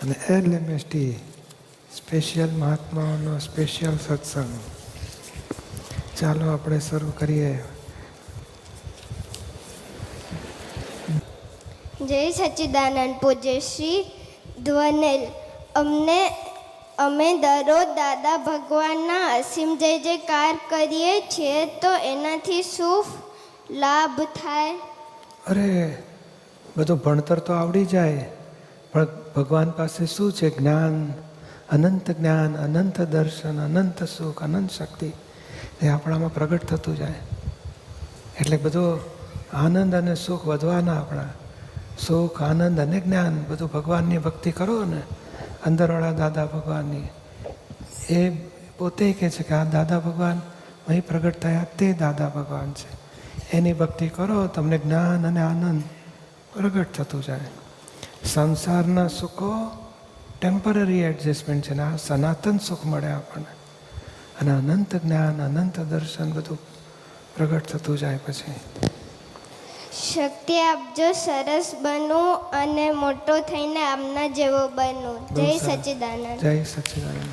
અને LMST special મહાત્માઓનો special સત્સંગ. ચાલો આપણે શરૂ કરીએ. જય સચ્ચિદાનંદ. પૂજ્ય શ્રી ધ્વનેલ. અમે દરરોજ દાદા ભગવાનના અસીમ જય જયકાર કરીએ છીએ, તો એનાથી શું લાભ થાય? અરે, બધું ભણતર તો આવડી જાય, પણ ભગવાન પાસે શું છે? જ્ઞાન, અનંત દર્શન, અનંત સુખ, અનંત શક્તિ એ આપણામાં પ્રગટ થતું જાય. એટલે બધો આનંદ અને સુખ વધવાના. આપણા સુખ, આનંદ અને જ્ઞાન બધું ભગવાનની ભક્તિ કરો ને, અંદરવાળા દાદા ભગવાનની. એ પોતે કહે છે કે આ દાદા ભગવાન અહીં પ્રગટ થયા તે દાદા ભગવાન છે. એની ભક્તિ કરો, તમને જ્ઞાન અને આનંદ પ્રગટ થતું જાય. સંસારના સુખો ટેમ્પરરી એડજસ્ટમેન્ટ છે ને આ સનાતન સુખ મળે આપણને. અને અનંત જ્ઞાન, અનંત દર્શન બધું પ્રગટ થતું જાય. પછી શક્તિ આપજો, સરસ બનવું અને મોટો થઈને આમના જેવો બનવું. જય સચ્ચિદાનંદ. જય સચ્ચિદાનંદ.